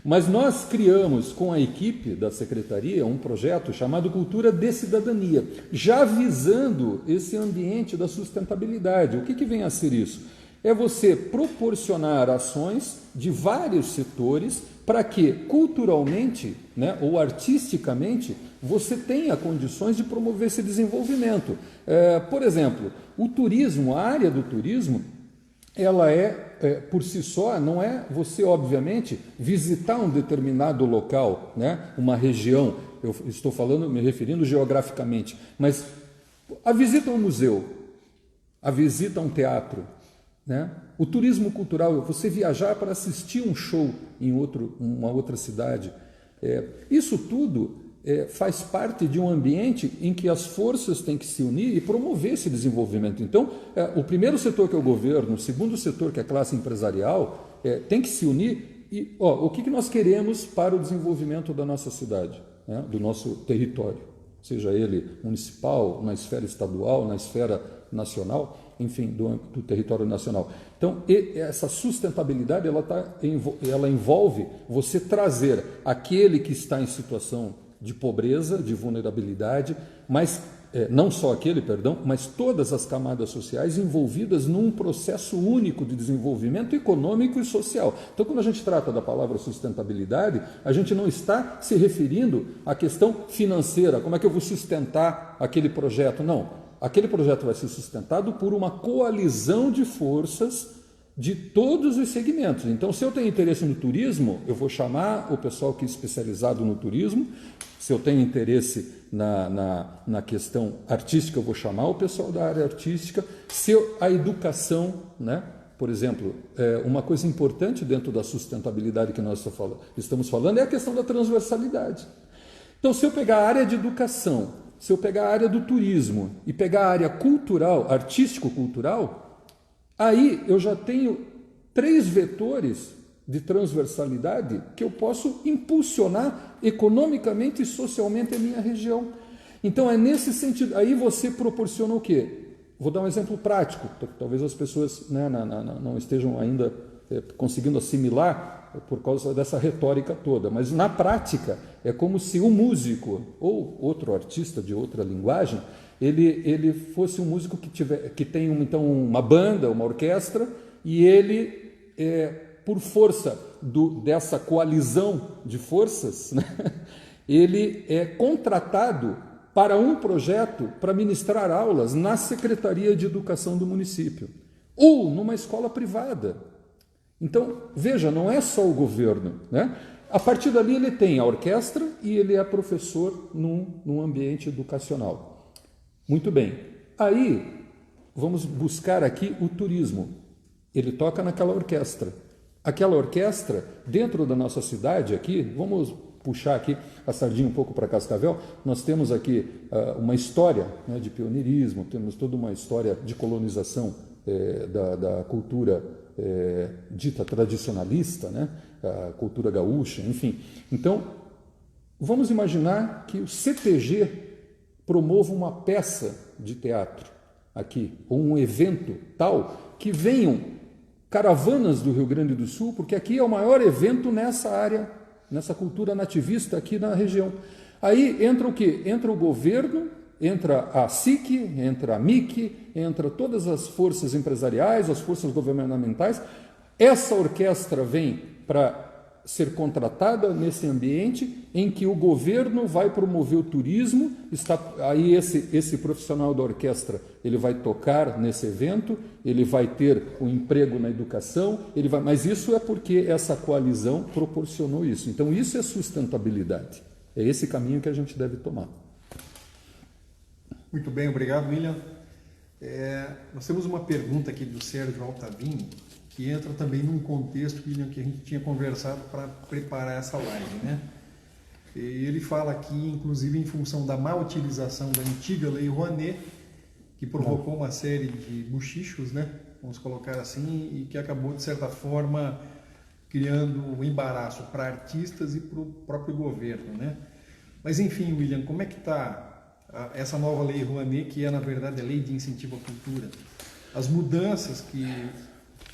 Mas nós criamos com a equipe da secretaria um projeto chamado Cultura de Cidadania, já visando esse ambiente da sustentabilidade. O que vem a ser isso? É você proporcionar ações de vários setores para que culturalmente, né, ou artisticamente você tenha condições de promover esse desenvolvimento. Por exemplo, o turismo, a área do turismo, ela por si só, não é você, obviamente, visitar um determinado local, né, uma região, eu estou falando, me referindo geograficamente, mas a visita a um museu, a visita a um teatro, né? O turismo cultural, você viajar para assistir um show em uma outra cidade, isso tudo faz parte de um ambiente em que as forças têm que se unir e promover esse desenvolvimento. Então, o primeiro setor, que é o governo, o segundo setor, que é a classe empresarial, tem que se unir e o que nós queremos para o desenvolvimento da nossa cidade, né, do nosso território, seja ele municipal, na esfera estadual, na esfera nacional, enfim, do território nacional. Então, essa sustentabilidade ela envolve você trazer aquele que está em situação de pobreza, de vulnerabilidade, mas não só aquele, perdão, mas todas as camadas sociais envolvidas num processo único de desenvolvimento econômico e social. Então, quando a gente trata da palavra sustentabilidade, a gente não está se referindo à questão financeira, como é que eu vou sustentar aquele projeto, não. Aquele projeto vai ser sustentado por uma coalizão de forças de todos os segmentos. Então, se eu tenho interesse no turismo, eu vou chamar o pessoal que é especializado no turismo. Se eu tenho interesse na questão artística, eu vou chamar o pessoal da área artística. A educação, né? Por exemplo, uma coisa importante dentro da sustentabilidade que nós estamos falando é a questão da transversalidade. Então, se eu pegar a área de educação, se eu pegar a área do turismo e pegar a área cultural, artístico-cultural, aí eu já tenho 3 vetores de transversalidade que eu posso impulsionar economicamente e socialmente a minha região. Então é nesse sentido, aí você proporciona o quê? Vou dar um exemplo prático, talvez as pessoas, né, não estejam ainda conseguindo assimilar por causa dessa retórica toda, mas na prática é como se um músico ou outro artista de outra linguagem, ele fosse um músico que tem então uma banda, uma orquestra, e ele, por força dessa coalizão de forças, né, ele é contratado para um projeto para ministrar aulas na Secretaria de Educação do município ou numa escola privada. Então, veja, não é só o governo, né? A partir dali ele tem a orquestra e ele é professor num ambiente educacional. Muito bem. Aí, vamos buscar aqui o turismo. Ele toca naquela orquestra. Aquela orquestra, dentro da nossa cidade aqui, vamos puxar aqui a sardinha um pouco para Cascavel, nós temos aqui uma história, né, de pioneirismo, temos toda uma história de colonização da cultura dita tradicionalista, né? A cultura gaúcha, enfim. Então, vamos imaginar que o CTG promova uma peça de teatro aqui, ou um evento tal, que venham caravanas do Rio Grande do Sul, porque aqui é o maior evento nessa área, nessa cultura nativista aqui na região. Aí entra o quê? Entra o governo, entra a SIC, entra a MIC, entra todas as forças empresariais, as forças governamentais. Essa orquestra vem para ser contratada nesse ambiente em que o governo vai promover o turismo. Aí esse profissional da orquestra, ele vai tocar nesse evento, ele vai ter um emprego na educação, mas isso é porque essa coalizão proporcionou isso. Então isso é sustentabilidade. É esse caminho que a gente deve tomar. Muito bem, obrigado, William. Nós temos uma pergunta aqui do Sérgio Altavini, que entra também num contexto, William, que a gente tinha conversado para preparar essa live, né? E ele fala aqui, inclusive, em função da má utilização da antiga Lei Rouanet, que provocou uma série de buchichos, né? Vamos colocar assim, e que acabou, de certa forma, criando um embaraço para artistas e para o próprio governo, né? Mas, enfim, William, como é que está essa nova lei Rouanet, que é, na verdade, a lei de incentivo à cultura, as mudanças que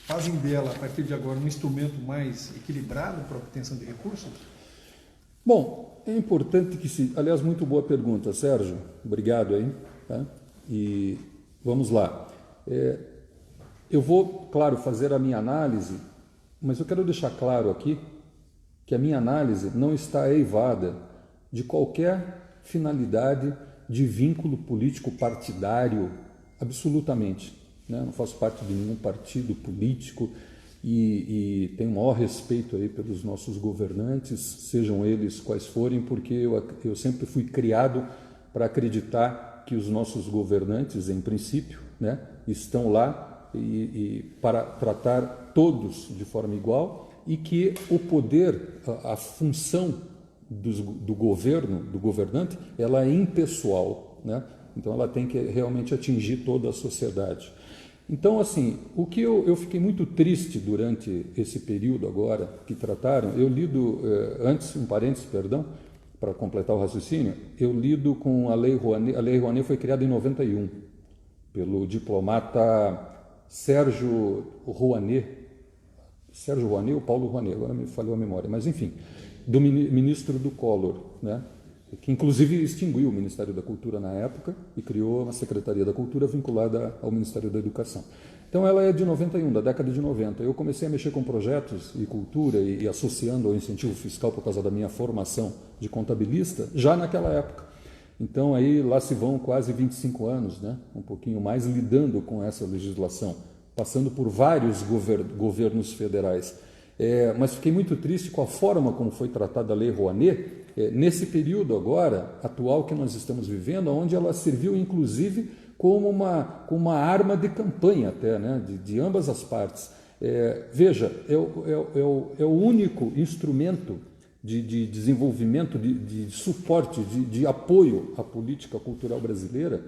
fazem dela, a partir de agora, um instrumento mais equilibrado para a obtenção de recursos? Bom, é importante que se... Aliás, muito boa pergunta, Sérgio. Obrigado aí. Tá? E vamos lá. Eu vou, claro, fazer a minha análise, mas eu quero deixar claro aqui que a minha análise não está eivada de qualquer finalidade de vínculo político partidário, absolutamente. Né? Não faço parte de nenhum partido político e tenho o maior respeito aí pelos nossos governantes, sejam eles quais forem, porque eu sempre fui criado para acreditar que os nossos governantes, em princípio, né, estão lá e para tratar todos de forma igual e que o poder, a função do governo, do governante, ela é impessoal, né? Então ela tem que realmente atingir toda a sociedade. Então, assim, o que eu fiquei muito triste durante esse período agora que trataram, eu lido, antes, um parênteses, perdão, para completar o raciocínio, eu lido com a Lei Rouanet. A Lei Rouanet foi criada em 91 pelo diplomata Sérgio Rouanet ou Paulo Rouanet, agora me falhou a memória, mas enfim, do ministro do Collor, né? Que inclusive extinguiu o Ministério da Cultura na época e criou uma Secretaria da Cultura vinculada ao Ministério da Educação. Então ela é de 91, da década de 90. Eu comecei a mexer com projetos e cultura e associando ao incentivo fiscal por causa da minha formação de contabilista já naquela época. Então aí lá se vão quase 25 anos, né? Um pouquinho mais, lidando com essa legislação, passando por vários governos federais. Mas fiquei muito triste com a forma como foi tratada a Lei Rouanet, nesse período agora, atual que nós estamos vivendo, onde ela serviu inclusive como uma arma de campanha até, né, de ambas as partes. Veja, é o único instrumento de desenvolvimento, de suporte, de apoio à política cultural brasileira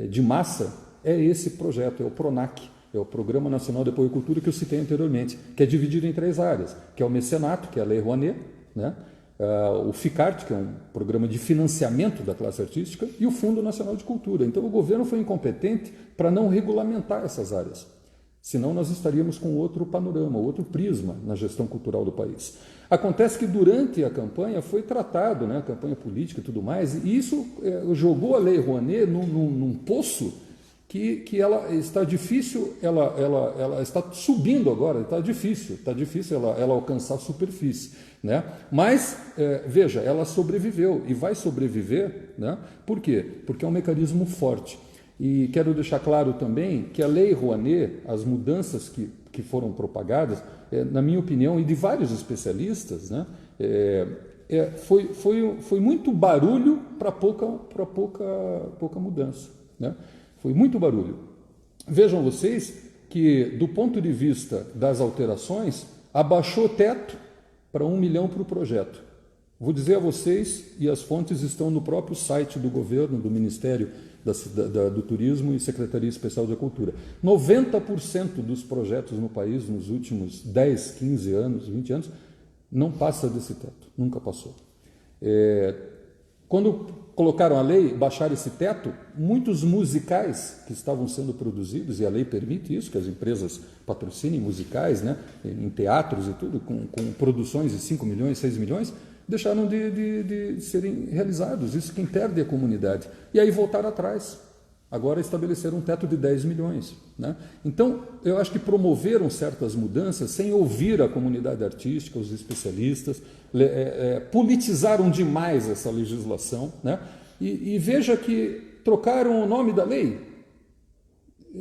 de massa, é esse projeto, é o PRONAC. É o Programa Nacional de Apoio à Cultura que eu citei anteriormente, que é dividido em 3 áreas, que é o mecenato, que é a Lei Rouanet, né? O FICART, que é um programa de financiamento da classe artística, e o Fundo Nacional de Cultura. Então o governo foi incompetente para não regulamentar essas áreas, senão nós estaríamos com outro panorama, outro prisma na gestão cultural do país. Acontece que durante a campanha foi tratado, né, a campanha política e tudo mais, e isso jogou a Lei Rouanet num poço que ela está difícil, ela está subindo agora, está difícil ela alcançar a superfície, né? Mas, veja, ela sobreviveu e vai sobreviver, né? Por quê? Porque é um mecanismo forte. E quero deixar claro também que a Lei Rouanet, as mudanças que foram propagadas, na minha opinião, e de vários especialistas, né? Foi muito barulho para pouca mudança, né? Foi muito barulho. Vejam vocês que, do ponto de vista das alterações, abaixou o teto para 1 milhão para o projeto. Vou dizer a vocês, e as fontes estão no próprio site do governo, do Ministério do Turismo e Secretaria Especial da Cultura. 90% dos projetos no país, nos últimos 10, 15 anos, 20 anos, não passa desse teto, nunca passou. Quando colocaram a lei, baixaram esse teto, muitos musicais que estavam sendo produzidos, e a lei permite isso, que as empresas patrocinem musicais, né, em teatros e tudo, com produções de 5 milhões, 6 milhões, deixaram de serem realizados. Isso quem perde é a comunidade. E aí voltaram atrás. Agora estabeleceram um teto de 10 milhões. Né? Então, eu acho que promoveram certas mudanças sem ouvir a comunidade artística, os especialistas, politizaram demais essa legislação. Né? E veja que trocaram o nome da lei.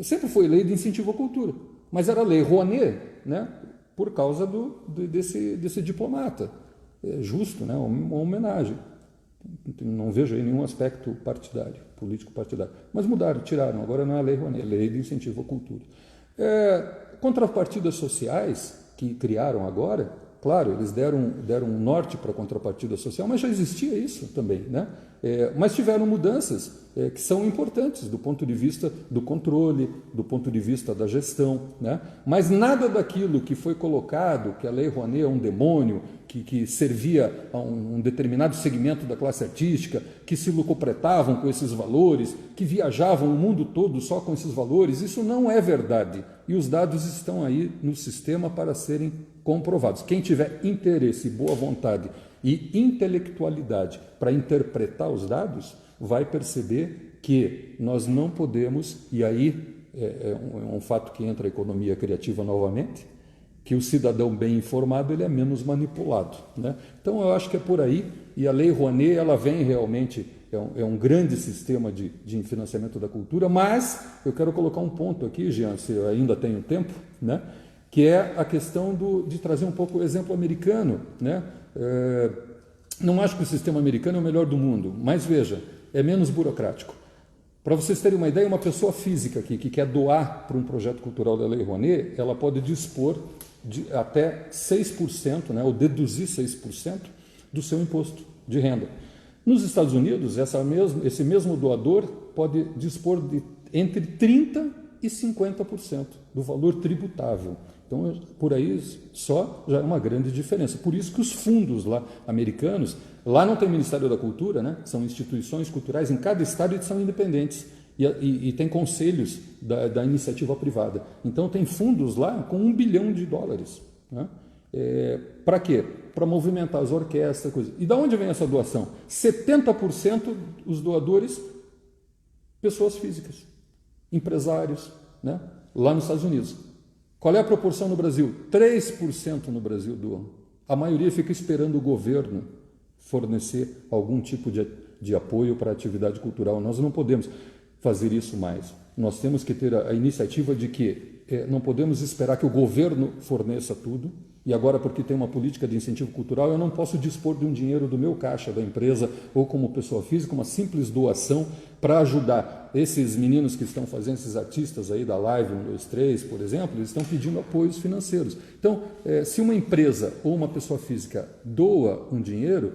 Sempre foi lei de incentivo à cultura, mas era lei Rouanet, né? Por causa desse diplomata. É justo, né? Uma homenagem. Não vejo aí nenhum aspecto partidário, político partidário. Mas mudaram, tiraram. Agora não é a Lei Rouanet, é a Lei de Incentivo à Cultura. Contrapartidas sociais que criaram agora, Claro, eles deram um norte para a contrapartida social, mas já existia isso também, né? Mas tiveram mudanças que são importantes do ponto de vista do controle, do ponto de vista da gestão, né? Mas nada daquilo que foi colocado, que a Lei Rouanet é um demônio, que servia a um determinado segmento da classe artística, que se lucupretavam com esses valores, que viajavam o mundo todo só com esses valores, isso não é verdade. E os dados estão aí no sistema para serem comprovados. Quem tiver interesse, boa vontade e intelectualidade para interpretar os dados, vai perceber que nós não podemos, e aí é um fato que entra a economia criativa novamente, que o cidadão bem informado ele é menos manipulado, né? Então eu acho que é por aí, e a Lei Rouanet ela vem realmente, é um grande sistema de financiamento da cultura, mas eu quero colocar um ponto aqui, Jean, se eu ainda tenho tempo, né? Que é a questão de trazer um pouco o exemplo americano, né? Não acho que o sistema americano é o melhor do mundo, mas veja, é menos burocrático. Para vocês terem uma ideia, uma pessoa física aqui que quer doar para um projeto cultural da Lei Rouanet, ela pode dispor de até 6%, né, ou deduzir 6% do seu imposto de renda. Nos Estados Unidos, esse mesmo doador pode dispor de entre 30% e 50% do valor tributável. Então, por aí só já é uma grande diferença. Por isso que os fundos lá americanos, lá não tem Ministério da Cultura, né? São instituições culturais em cada estado e são independentes. E tem conselhos da iniciativa privada. Então, tem fundos lá com $1 bilhão, né? Para quê? Para movimentar as orquestras, coisa. E de onde vem essa doação? 70% os doadores, pessoas físicas, empresários, né? Lá nos Estados Unidos. Qual é a proporção no Brasil? 3% no Brasil doam. A maioria fica esperando o governo fornecer algum tipo de apoio para a atividade cultural. Nós não podemos fazer isso mais. Nós temos que ter a iniciativa de que não podemos esperar que o governo forneça tudo, e agora porque tem uma política de incentivo cultural, eu não posso dispor de um dinheiro do meu caixa da empresa ou como pessoa física, uma simples doação para ajudar esses meninos que estão fazendo, esses artistas aí da Live 123, por exemplo, eles estão pedindo apoios financeiros. Então, se uma empresa ou uma pessoa física doa um dinheiro,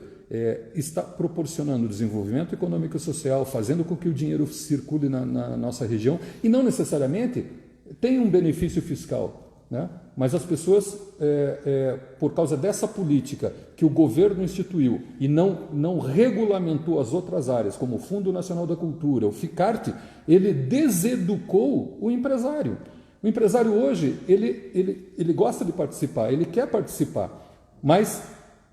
está proporcionando desenvolvimento econômico e social, fazendo com que o dinheiro circule na nossa região e não necessariamente tem um benefício fiscal, né? Mas as pessoas, por causa dessa política que o governo instituiu e não regulamentou as outras áreas, como o Fundo Nacional da Cultura, o FICART, ele deseducou o empresário. O empresário hoje, ele gosta de participar, ele quer participar, mas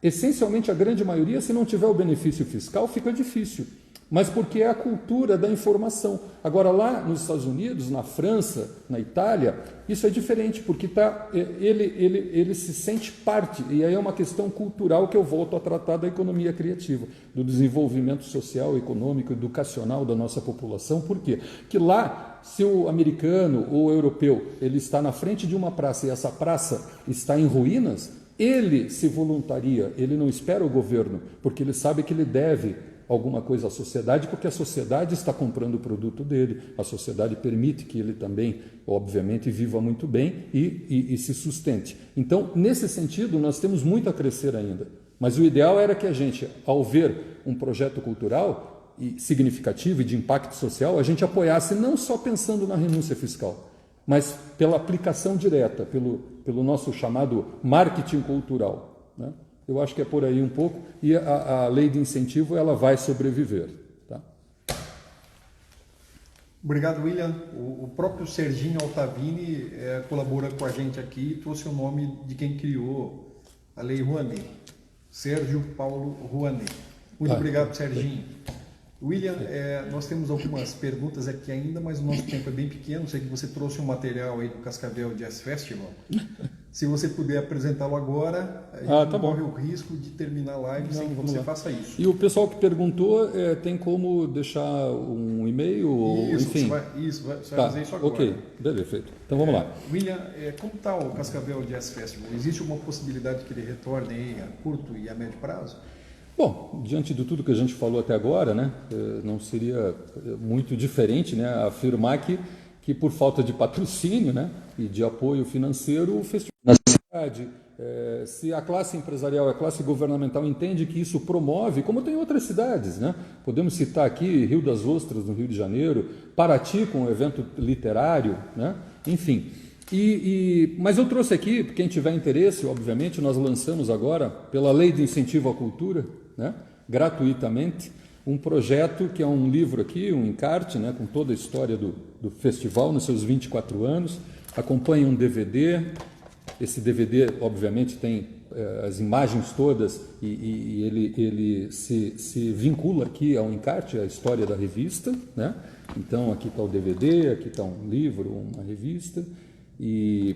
essencialmente a grande maioria, se não tiver o benefício fiscal, fica difícil. Mas porque é a cultura da informação. Agora, lá nos Estados Unidos, na França, na Itália, isso é diferente, porque ele se sente parte, e aí é uma questão cultural que eu volto a tratar da economia criativa, do desenvolvimento social, econômico, educacional da nossa população. Por quê? Porque lá, se o americano ou o europeu ele está na frente de uma praça e essa praça está em ruínas, ele se voluntaria, ele não espera o governo, porque ele sabe que ele deve alguma coisa à sociedade, porque a sociedade está comprando o produto dele, a sociedade permite que ele também, obviamente, viva muito bem e se sustente. Então, nesse sentido, nós temos muito a crescer ainda, mas o ideal era que a gente, ao ver um projeto cultural significativo e de impacto social, a gente apoiasse não só pensando na renúncia fiscal, mas pela aplicação direta, pelo nosso chamado marketing cultural, né? Eu acho que é por aí um pouco, e a lei de incentivo ela vai sobreviver. Tá? Obrigado, William. O próprio Serginho Altavini colabora com a gente aqui e trouxe o nome de quem criou a Lei Rouanet, Sérgio Paulo Rouanet. Muito obrigado, Serginho. William, nós temos algumas perguntas aqui ainda, mas o nosso tempo é bem pequeno. Sei que você trouxe um material aí do Cascavel Jazz Festival. Se você puder apresentá-lo agora, a gente não corre o risco de terminar a live sem que você faça isso. E o pessoal que perguntou, tem como deixar um e-mail? Isso, enfim. você vai fazer isso agora. Ok, beleza, feito. Então vamos lá. William, como está o Cascavel Jazz Festival? Existe alguma possibilidade que ele retorne aí a curto e a médio prazo? Bom, diante de tudo que a gente falou até agora, né, não seria muito diferente, né, afirmar que por falta de patrocínio, né, e de apoio financeiro, o festival Se a classe empresarial, a classe governamental entende que isso promove, como tem outras cidades, né? Podemos citar aqui Rio das Ostras, no Rio de Janeiro, Paraty com um evento literário, né? Enfim. Mas eu trouxe aqui, quem tiver interesse, obviamente, nós lançamos agora, pela Lei de Incentivo à Cultura, né? Gratuitamente, um projeto que é um livro aqui, um encarte, né? Com toda a história do festival nos seus 24 anos, acompanha um DVD. Esse DVD, obviamente, tem as imagens todas e ele se vincula aqui ao encarte, à história da revista, né? Então, aqui está o DVD, aqui está um livro, uma revista, e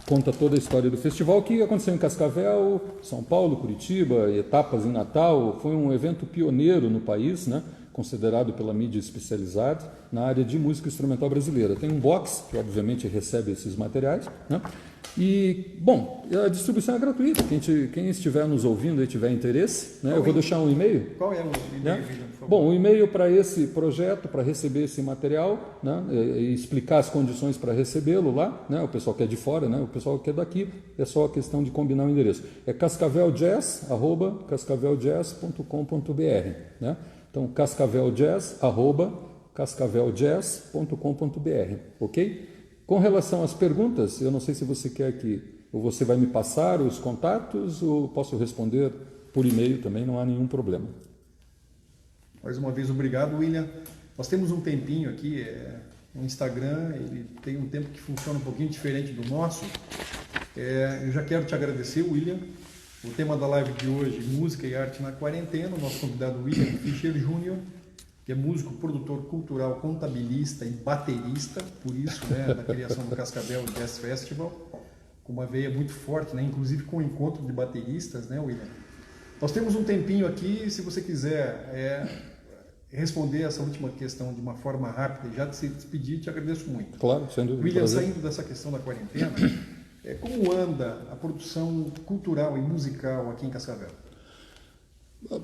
conta toda a história do festival, que aconteceu em Cascavel, São Paulo, Curitiba, etapas em Natal. Foi um evento pioneiro no país, né? Considerado pela mídia especializada na área de música instrumental brasileira. Tem um box que obviamente recebe esses materiais, né? E, bom, a distribuição é gratuita. Quem estiver nos ouvindo e tiver interesse, né? Eu vou deixar um e-mail. Qual é o e-mail, né? William, por favor? Bom, o e-mail para esse projeto, para receber esse material, né? E explicar as condições para recebê-lo lá, né? O pessoal que é de fora, né? O pessoal que é daqui, é só a questão de combinar o endereço. É cascaveljazz@cascaveljazz.com.br, né? Então, cascaveljazz@cascaveljazz.com.br, ok? Com relação às perguntas, eu não sei se você quer ou você vai me passar os contatos, ou posso responder por e-mail também, não há nenhum problema. Mais uma vez, obrigado, William. Nós temos um tempinho aqui, no Instagram, ele tem um tempo que funciona um pouquinho diferente do nosso. Eu já quero te agradecer, William. O tema da live de hoje, música e arte na quarentena. O nosso convidado, William Fischer Júnior, que é músico, produtor cultural, contabilista e baterista, por isso, né, da criação do Cascavel Jazz Festival, com uma veia muito forte, né, inclusive com o encontro de bateristas, né, William? Nós temos um tempinho aqui, se você quiser responder essa última questão de uma forma rápida e já se despedir, te agradeço muito. Claro, sem dúvida. William, saindo dessa questão da quarentena, como anda a produção cultural e musical aqui em Cascavel?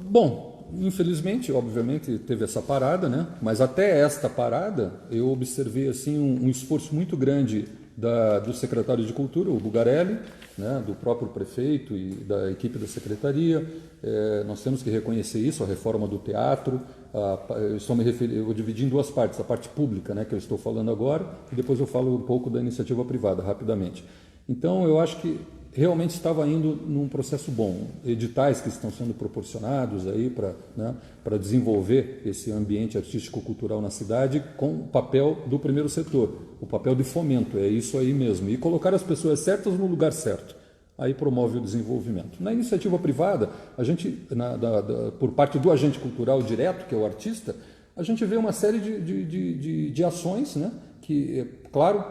Bom, infelizmente, obviamente, teve essa parada, né? Mas até esta parada, eu observei assim um esforço muito grande do secretário de Cultura, o Bugarelli, né? Do próprio prefeito e da equipe da secretaria. Nós temos que reconhecer isso, a reforma do teatro. Eu vou dividir em duas partes, a parte pública, né, que eu estou falando agora, e depois eu falo um pouco da iniciativa privada, rapidamente. Então, eu acho que realmente estava indo num processo bom. Editais que estão sendo proporcionados aí para desenvolver esse ambiente artístico-cultural na cidade, com o papel do primeiro setor, o papel de fomento, é isso aí mesmo. E colocar as pessoas certas no lugar certo. Aí promove o desenvolvimento. Na iniciativa privada, a gente, por parte do agente cultural direto, que é o artista, a gente vê uma série de ações, né, que, claro,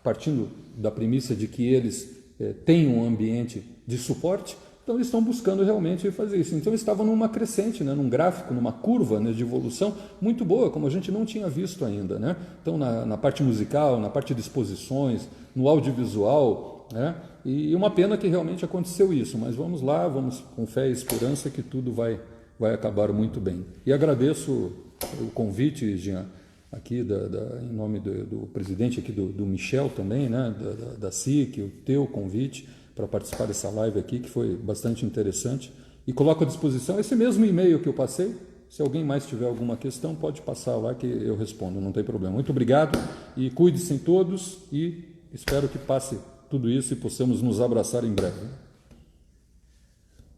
partindo da premissa de que eles têm um ambiente de suporte, então eles estão buscando realmente fazer isso. Então eles estavam numa crescente, né, num gráfico, numa curva, né, de evolução muito boa, como a gente não tinha visto ainda, né? Então na parte musical, na parte de exposições, no audiovisual, né? E uma pena que realmente aconteceu isso, mas vamos lá, vamos com fé e esperança que tudo vai acabar muito bem. E agradeço o convite, Jean, aqui em nome do presidente aqui do Michel também, né, da SIC, o teu convite para participar dessa live aqui, que foi bastante interessante. E coloco à disposição esse mesmo e-mail que eu passei. Se alguém mais tiver alguma questão, pode passar lá que eu respondo, não tem problema. Muito obrigado e cuide-se em todos e espero que passe tudo isso e possamos nos abraçar em breve.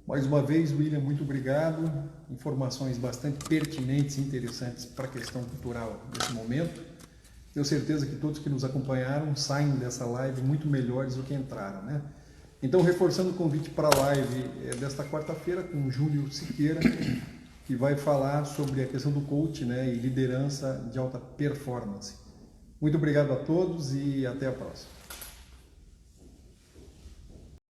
Mais uma vez, William, muito obrigado. Informações bastante pertinentes e interessantes para a questão cultural desse momento. Tenho certeza que todos que nos acompanharam saem dessa live muito melhores do que entraram, né? Então, reforçando o convite para a live desta quarta-feira com o Júlio Siqueira, que vai falar sobre a questão do coach, né, e liderança de alta performance. Muito obrigado a todos e até a próxima.